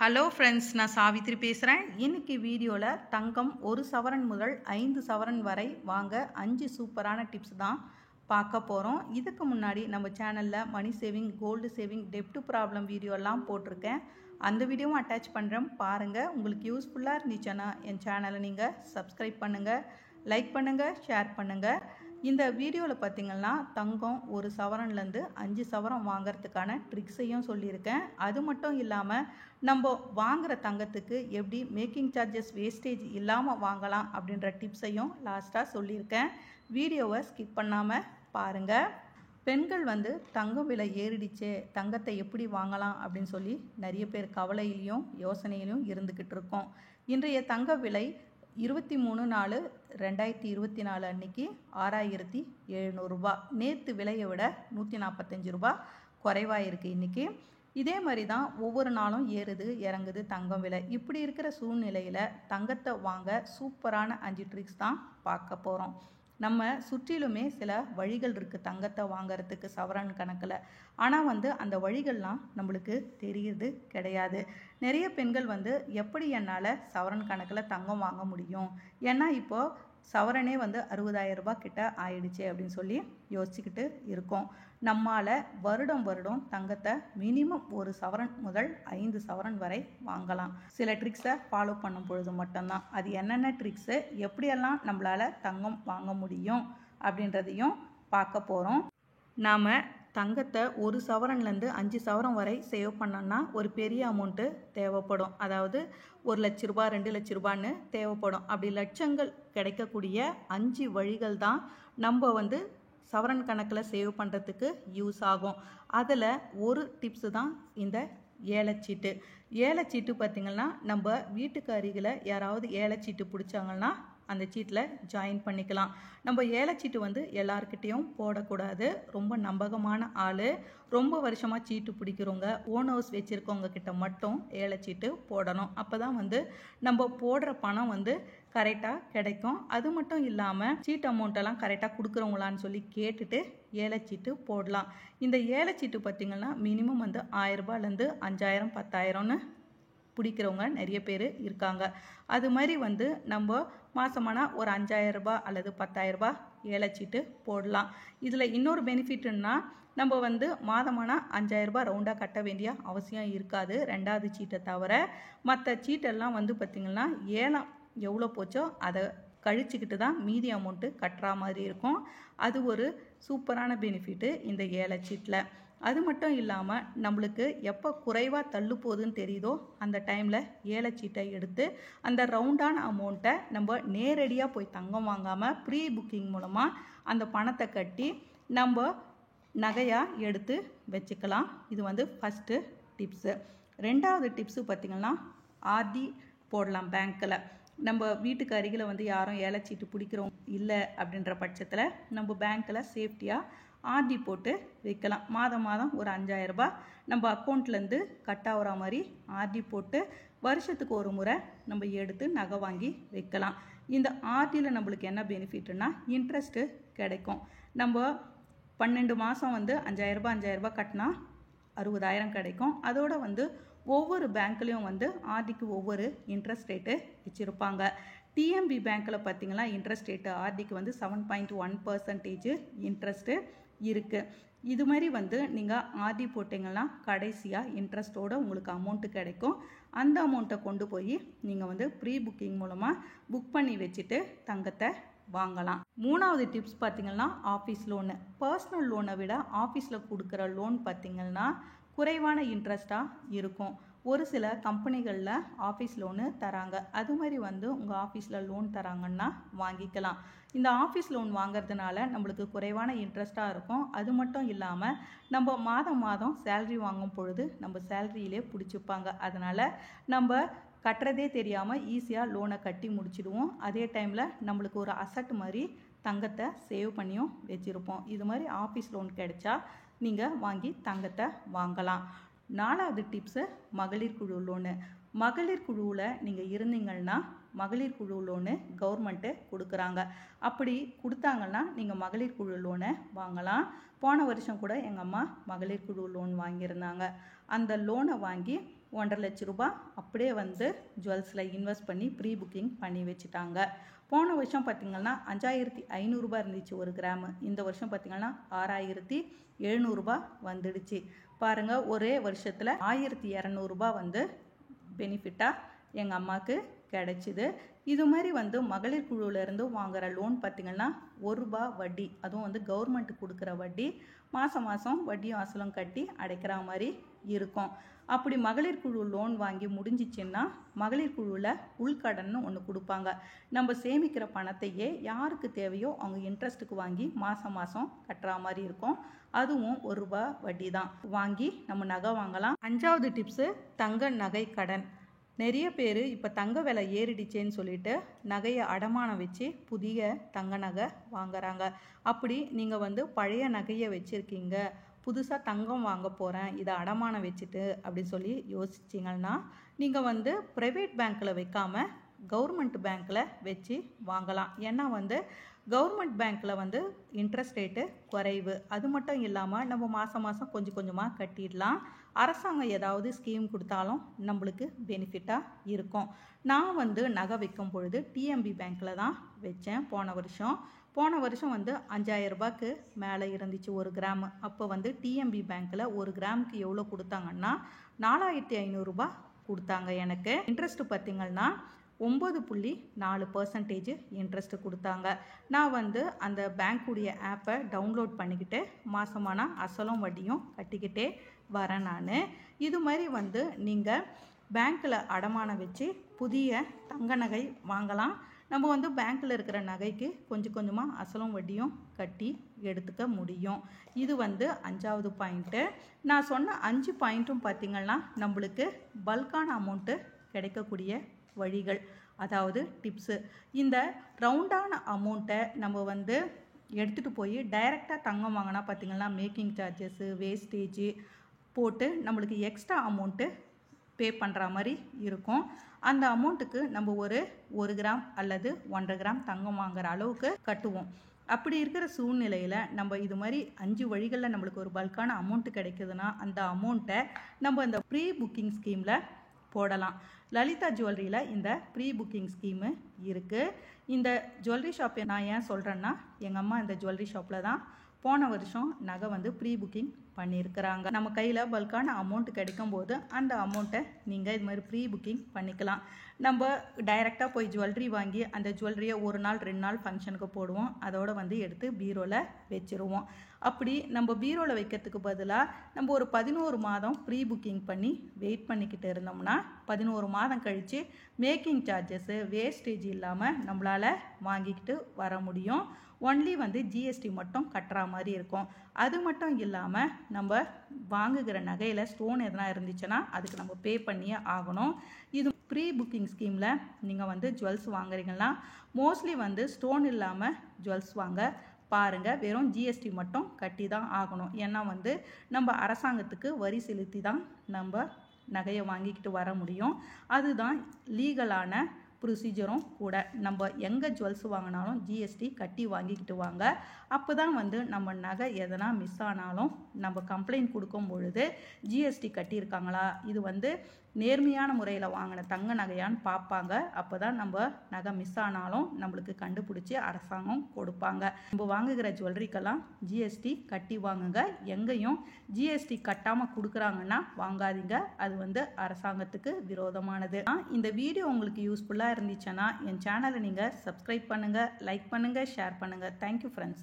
Hello friends, நான் சாவித்ரி பேசுகிறேன். இன்றைக்கி வீடியோவில் தங்கம் 1 சவரன் முதல் 5 சவரன் வரை வாங்க 5 சூப்பரான டிப்ஸ் தான் பார்க்க போகிறோம். இதுக்கு முன்னாடி நம்ம சேனலில் மணி சேவிங், கோல்டு சேவிங், டெப்ட் ப்ராப்ளம் வீடியோலாம் போட்டிருக்கேன். அந்த வீடியோவும் அட்டாச் பண்ணுறேன், பாருங்கள். உங்களுக்கு யூஸ்ஃபுல்லாக இருந்துச்சுன்னா என் சேனலை நீங்கள் சப்ஸ்கிரைப் பண்ணுங்கள், லைக் பண்ணுங்கள், ஷேர் பண்ணுங்கள். இந்த வீடியோவில் பார்த்திங்கன்னா தங்கம் 1 சவரன்லேருந்து 5 சவரம் வாங்கிறதுக்கான ட்ரிக்ஸையும் சொல்லியிருக்கேன். அது மட்டும் இல்லாமல் நம்ம வாங்குகிற தங்கத்துக்கு எப்படி மேக்கிங் சார்ஜஸ் வேஸ்டேஜ் இல்லாமல் வாங்கலாம் அப்படின்ற டிப்ஸையும் லாஸ்ட்டாக சொல்லியிருக்கேன். வீடியோவை ஸ்கிப் பண்ணாமல் பாருங்கள். பெண்கள் தங்கம் விலை ஏறிடுச்சே, தங்கத்தை எப்படி வாங்கலாம் அப்படின்னு சொல்லி நிறைய பேர் கவலையிலையும் யோசனையிலையும் இருந்துக்கிட்டு இருக்கோம். இன்றைய தங்க விலை 23/4/2024 அன்னைக்கு 6700 ரூபா. நேற்று விலையை விட 145 ரூபா குறைவாக இருக்குது இன்றைக்கி. இதே மாதிரி தான் ஒவ்வொரு நாளும் ஏறுது இறங்குது தங்கம் விலை. இப்படி இருக்கிற சூழ்நிலையில் தங்கத்தை வாங்க சூப்பரான 5 ட்ரிக்ஸ் தான் பார்க்க போகிறோம். நம்ம சுற்றிலுமே சில வழிகள் இருக்குது தங்கத்தை வாங்கிறதுக்கு சவரன் கணக்கில். ஆனால் அந்த வழிகள்லாம் நம்மளுக்கு தெரியுது கிடையாது. நிறைய பெண்கள் எப்படி என்னால் சவரன் கணக்கில் தங்கம் வாங்க முடியும், ஏன்னா இப்போது சவரனே 60,000 ரூபாய் கிட்ட ஆயிடுச்சு அப்படின்னு சொல்லி யோசிச்சுக்கிட்டு இருக்கோம். நம்மால் வருடம் தங்கத்தை மினிமம் 1 சவரன் முதல் 5 சவரன் வரை வாங்கலாம். சில ட்ரிக்ஸை ஃபாலோ பண்ணும் பொழுது மட்டும்தான். அது என்னென்ன ட்ரிக்ஸு, எப்படியெல்லாம் நம்மளால் தங்கம் வாங்க முடியும் அப்படின்றதையும் பார்க்க போகிறோம். நாம் தங்கத்தை 1 சவரன்லேருந்து 5 சவரம் வரை சேவ் பண்ணோன்னா ஒரு பெரிய அமௌண்ட்டு தேவைப்படும். அதாவது 1 லட்ச ரூபா, 2 லட்ச ரூபான்னு தேவைப்படும். அப்படி லட்சங்கள் கிடைக்கக்கூடிய 5 வழிகள் தான் நம்ம சவரன் கணக்கில் சேவ் பண்ணுறதுக்கு யூஸ் ஆகும். அதில் ஒரு டிப்ஸு தான் இந்த ஏலச்சீட்டு. ஏலச்சீட்டு பார்த்திங்கன்னா நம்ம வீட்டுக்கு அருகில் யாராவது ஏலச்சீட்டு பிடிச்சாங்கன்னா அந்த சீட்டில் ஜாயின் பண்ணிக்கலாம். நம்ம ஏலச்சீட்டு எல்லாருக்கிட்டேயும் போடக்கூடாது. ரொம்ப நம்பகமான ஆள், ரொம்ப வருஷமாக சீட்டு பிடிக்கிறவங்க, ஓன் ஹவுஸ் வச்சுருக்கவங்க கிட்ட மட்டும் ஏலச்சீட்டு போடணும். அப்போ தான் நம்ம போடுற பணம் கரெக்டாக கிடைக்கும். அது மட்டும் இல்லாமல் சீட் அமௌண்ட்டெல்லாம் கரெக்டாக கொடுக்குறவங்களான்னு சொல்லி கேட்டுட்டு ஏலச்சீட்டு போடலாம். இந்த ஏலச்சீட்டு பார்த்திங்கன்னா மினிமம் 1000 ரூபாயிலேருந்து 5000, 10,000ன்னு பிடிக்கிறவங்க நிறைய பேர் இருக்காங்க. அது மாதிரி நம்ம மாதமானா ஒரு 5000 ரூபாய் அல்லது 10,000 ரூபாய் ஏலச்சீட்டு போடலாம். இதில் இன்னொரு பெனிஃபிட்னா நம்ம மாதமானா 5000 ரூபாய் ரவுண்டாக கட்ட வேண்டிய அவசியம் இருக்காது. 2வது சீட்டை தவிர மற்ற சீட்டெல்லாம் பார்த்திங்கன்னா ஏலம் எவ்வளோ போச்சோ அதை கழிச்சுக்கிட்டு தான் மீதி அமௌண்ட்டு கட்டுற மாதிரி இருக்கும். அது ஒரு சூப்பரான பெனிஃபிட்டு இந்த ஏலச்சீட்டில். அது மட்டும் இல்லாமல் நம்மளுக்கு எப்போ குறைவாக தள்ளு போகுதுன்னு தெரியுதோ அந்த டைமில் ஏலச்சீட்டை எடுத்து அந்த ரவுண்டான அமௌண்ட்டை நம்ம நேரடியாக போய் தங்கம் வாங்காமல் ப்ரீ புக்கிங் மூலமாக அந்த பணத்தை கட்டி நம்ம நகையாக எடுத்து வச்சுக்கலாம். இது ஃபஸ்ட்டு டிப்ஸு. 2வது டிப்ஸு பார்த்திங்கன்னா ஆர்டி போடலாம் பேங்க்கில். நம்ம வீட்டுக்கு அருகில் யாரும் ஏலச்சீட்டு பிடிக்கிறோம் இல்லை அப்படின்ற பட்சத்தில் நம்ம பேங்க்கில் சேஃப்டியாக ஆர்டி போட்டு வைக்கலாம். மாதம் ஒரு 5000 ரூபாய் நம்ம அக்கௌண்ட்லேருந்து கட் ஆகிற மாதிரி ஆர்டி போட்டு வருஷத்துக்கு ஒரு முறை நம்ம எடுத்து நகை வாங்கி வைக்கலாம். இந்த ஆர்டியில் நம்மளுக்கு என்ன பெனிஃபிட்னா இன்ட்ரெஸ்ட்டு கிடைக்கும். நம்ம 12 மாதம் 5000 ரூபாய் கட்டினா 60,000 கிடைக்கும். அதோட ஒவ்வொரு பேங்க்லேயும் ஆர்டிக்கு ஒவ்வொரு இன்ட்ரெஸ்ட் ரேட்டு வச்சுருப்பாங்க. டிஎம்பி பேங்க்கில் பார்த்திங்கன்னா இன்ட்ரெஸ்ட் ரேட்டு ஆர்டிக்கு 7.1% இன்ட்ரெஸ்ட்டு இருக்குது. இது மாதிரி நீங்கள் ஆர்டி போட்டிங்கன்னா கடைசியாக இன்ட்ரெஸ்ட்டோடு உங்களுக்கு அமௌண்ட்டு கிடைக்கும். அந்த அமௌண்ட்டை கொண்டு போய் நீங்கள் ப்ரீ புக்கிங் மூலமாக புக் பண்ணி வச்சுட்டு தங்கத்தை வாங்கலாம். 3வது டிப்ஸ் பார்த்திங்கன்னா ஆஃபீஸ் லோனு. பர்சனல் லோனை விட ஆஃபீஸில் கொடுக்குற லோன் பார்த்திங்கன்னா குறைவான இன்ட்ரெஸ்ட்டாக இருக்கும். ஒரு சில கம்பெனிகளில் ஆஃபீஸ் லோனு தராங்க. அது மாதிரி உங்கள் ஆஃபீஸில் லோன் தராங்கன்னா வாங்கிக்கலாம். இந்த ஆஃபீஸ் லோன் வாங்கிறதுனால நம்மளுக்கு குறைவான இன்ட்ரெஸ்ட்டாக இருக்கும். அது மட்டும் இல்லாமல் நம்ம மாதம் சேல்ரி வாங்கும் பொழுது நம்ம சேல்ரியிலே பிடிச்சிப்பாங்க. அதனால் நம்ம கட்டுறதே தெரியாமல் ஈஸியாக லோனை கட்டி முடிச்சிடுவோம். அதே டைமில் நம்மளுக்கு ஒரு அசட் மாதிரி தங்கத்தை சேவ் பண்ணியும் வச்சுருப்போம். இது மாதிரி ஆஃபீஸ் லோன் கிடைச்சா நீங்கள் வாங்கி தங்கத்தை வாங்கலாம். 4வது டிப்ஸு மகளிர் குழு லோனு. மகளிர் குழுவில் நீங்கள் இருந்தீங்கன்னா மகளிர் குழு லோனு கவர்மெண்ட்டு கொடுக்குறாங்க. அப்படி கொடுத்தாங்கன்னா நீங்கள் மகளிர் குழு லோனை வாங்கலாம். போன வருஷம் கூட எங்கள் அம்மா மகளிர் குழு லோன் வாங்கியிருந்தாங்க. அந்த லோனை வாங்கி 1.5 லட்ச ரூபாய் அப்படியே வந்து ஜுவல்ஸில் இன்வெஸ்ட் பண்ணி ப்ரீ புக்கிங் பண்ணி வச்சுட்டாங்க. போன வருஷம் பார்த்திங்கன்னா 5500 ரூபாய் இருந்துச்சு ஒரு கிராமு. இந்த வருஷம் பார்த்திங்கன்னா 6700 ரூபாய் வந்துடுச்சு. பாருங்கள், ஒரே வருஷத்தில் 1200 ரூபாய் வந்து பெனிஃபிட்டாக எங்கள் அம்மாவுக்கு கிடைச்சிது. இது மாதிரி வந்து மகளிர் குழுவிலேருந்து வாங்குகிற லோன் பார்த்திங்கன்னா 1 ரூபாய் வட்டி, அதுவும் வந்து கவர்மெண்ட் கொடுக்குற வட்டி, மாதம் மாதம் வட்டியும் அசலும் கட்டி அடைக்கிற மாதிரி இருக்கும். அப்படி மகளிர் குழு லோன் வாங்கி முடிஞ்சிச்சின்னா மகளிர் குழுவில் உள்கடன் ஒன்று கொடுப்பாங்க. நம்ம சேமிக்கிற பணத்தையே யாருக்கு தேவையோ அவங்க இன்ட்ரெஸ்ட்டுக்கு வாங்கி மாதம் மாதம் கட்டுற மாதிரி இருக்கும். அதுவும் 1 ரூபாய் வட்டி தான். வாங்கி நம்ம நகை வாங்கலாம். 5வது டிப்ஸு, தங்க நகை கடன். நிறைய பேர் இப்போ தங்க விலை ஏறிடுச்சேன்னு சொல்லிட்டு நகையை அடமானம் வச்சு புதிய தங்க நகை வாங்குறாங்க. அப்படி நீங்கள் வந்து பழைய நகையை வச்சுருக்கீங்க, புதுசாக தங்கம் வாங்க போகிறேன், இதை அடமானம் வச்சுட்டு அப்படின்னு சொல்லி யோசிச்சிங்கன்னா நீங்கள் வந்து ப்ரைவேட் பேங்க்கில் வைக்காமல் கவர்மெண்ட் பேங்க்கில் வச்சு வாங்கலாம். ஏன்னா வந்து கவர்மெண்ட் பேங்க்கில் வந்து இன்ட்ரெஸ்ட் ரேட்டு குறைவு. அது மட்டும் இல்லாமல் நம்ம மாதம் மாதம் கொஞ்சம் கொஞ்சமாக கட்டிடலாம். அரசாங்கம் ஏதாவது ஸ்கீம் கொடுத்தாலும் நம்மளுக்கு பெனிஃபிட்டாக இருக்கும். நான் வந்து நகை வைக்கும் பொழுது டிஎம்பி பேங்க்கில் தான் வச்சேன். போன வருஷம் வந்து 5000 ரூபாய்க்கு மேலே இருந்துச்சு ஒரு கிராமு. அப்போ வந்து டிஎம்பி பேங்க்கில் ஒரு கிராமுக்கு எவ்வளோ கொடுத்தாங்கன்னா 4500 ரூபாய் கொடுத்தாங்க. எனக்கு இன்ட்ரெஸ்ட்டு பார்த்திங்கன்னா 9.4% இன்ட்ரெஸ்ட்டு கொடுத்தாங்க. நான் வந்து அந்த பேங்க்குடைய ஆப்பை டவுன்லோட் பண்ணிக்கிட்டு மாதமான அசலும் வட்டியும் கட்டிக்கிட்டே வரேன் நான். இது மாதிரி வந்து நீங்கள் பேங்க்கில் அடமானம் வச்சு புதிய தங்க நகை வாங்கலாம். நம்ம வந்து பேங்க்கில் இருக்கிற நகைக்கு கொஞ்சம் கொஞ்சமாக அசலும் வட்டியும் கட்டி எடுத்துக்க முடியும். இது வந்து 5வது பாயிண்ட்டு. நான் சொன்ன 5 பாயிண்ட்டும் பார்த்திங்கன்னா நம்மளுக்கு பல்கான அமௌண்ட்டு கிடைக்கக்கூடிய வழிகள், அதாவது டிப்ஸு. இந்த ரவுண்டான அமௌண்ட்டை நம்ம வந்து எடுத்துகிட்டு போய் டைரெக்டாக தங்கம் வாங்கினா பார்த்திங்கன்னா மேக்கிங் சார்ஜஸ்ஸு, வேஸ்டேஜு போட்டு நம்மளுக்கு எக்ஸ்ட்ரா அமௌண்ட்டு பே பண்ணுற மாதிரி இருக்கும். அந்த அமௌண்ட்டுக்கு நம்ம ஒரு 1 கிராம் அல்லது 1.5 கிராம் தங்கம் வாங்குகிற அளவுக்கு கட்டுவோம். அப்படி இருக்கிற சூழ்நிலையில் நம்ம இது மாதிரி 5 வழிகளில் நம்மளுக்கு ஒரு பல்கான அமௌண்ட்டு கிடைக்குதுன்னா அந்த அமௌண்ட்டை நம்ம அந்த ப்ரீ புக்கிங் ஸ்கீமில் போடலாம். லலிதா ஜுவல்லரியில் இந்த ப்ரீ புக்கிங் ஸ்கீமு இருக்குது. இந்த ஜுவல்லரி ஷாப்பை நான் ஏன் சொல்கிறேன்னா, எங்கள் அம்மா இந்த ஜுவல்லரி ஷாப்பில் தான் போன வருஷம் நகை வந்து ப்ரீ புக்கிங் பண்ணியிருக்கிறாங்க. நம்ம கையில் பல்கான அமௌண்ட் கிடைக்கும்போது அந்த அமௌண்ட்டை நீங்கள் இது மாதிரி ப்ரீ புக்கிங் பண்ணிக்கலாம். நம்ம டைரெக்டாக போய் ஜுவல்லரி வாங்கி அந்த ஜுவல்லரியை 1 நாள் 2 நாள் ஃபங்க்ஷனுக்கு போடுவோம். அதோடு வந்து எடுத்து பீரோவில் வச்சுருவோம். அப்படி நம்ம பீரோவில் வைக்கிறதுக்கு பதிலாக நம்ம ஒரு 11 மாதம் ப்ரீ புக்கிங் பண்ணி வெயிட் பண்ணிக்கிட்டு இருந்தோம்னா 11 மாதம் கழித்து மேக்கிங் சார்ஜஸ்ஸு வேஸ்டேஜ் இல்லாமல் நம்மளால் வாங்கிக்கிட்டு வர முடியும். ஒன்லி வந்து ஜிஎஸ்டி மட்டும் கட்டுற மாதிரி இருக்கும். அது மட்டும் இல்லாமல் நம்ம வாங்குகிற நகையில் ஸ்டோன் எதனா இருந்துச்சுன்னா அதுக்கு நம்ம பே பண்ணியே ஆகணும். இது ப்ரீ புக்கிங் ஸ்கீமில் நீங்கள் வந்து ஜுவல்ஸ் வாங்குறீங்கன்னா மோஸ்ட்லி வந்து ஸ்டோன் இல்லாமல் ஜுவல்ஸ் வாங்க பாருங்கள். வெறும் ஜிஎஸ்டி மட்டும் கட்டி தான் ஆகணும். ஏன்னா வந்து நம்ம அரசாங்கத்துக்கு வரி செலுத்தி தான் நம்ம நகையை வாங்கிக்கிட்டு வர முடியும். அதுதான் லீகலான ப்ரொசீஜரும் கூட. நம்ம எங்கே ஜுவல்ஸ் வாங்கினாலும் ஜிஎஸ்டி கட்டி வாங்கிக்கிட்டு வாங்க. அப்போ தான் வந்து நம்ம நகை எதனா மிஸ் ஆனாலும் நம்ம கம்ப்ளைண்ட் கொடுக்கும் பொழுது ஜிஎஸ்டி கட்டியிருக்காங்களா, இது வந்து நேர்மையான முறையில் வாங்கின தங்க நகையான்னு பார்ப்பாங்க. அப்போ தான் நம்ம நகை மிஸ் ஆனாலும் நம்மளுக்கு கண்டுபிடிச்சி அரசாங்கம் கொடுப்பாங்க. நம்ம வாங்குகிற ஜுவல்லரிக்கெல்லாம் ஜிஎஸ்டி கட்டி வாங்குங்க. எங்கேயும் ஜிஎஸ்டி கட்டாமல் கொடுக்குறாங்கன்னா வாங்காதீங்க. அது வந்து அரசாங்கத்துக்கு விரோதமானது. இந்த வீடியோ உங்களுக்கு யூஸ்ஃபுல்லாக இருந்துச்சுன்னா என் சேனலை நீங்கள் சப்ஸ்கிரைப் பண்ணுங்கள், லைக் பண்ணுங்கள், ஷேர் பண்ணுங்கள். Thank you friends.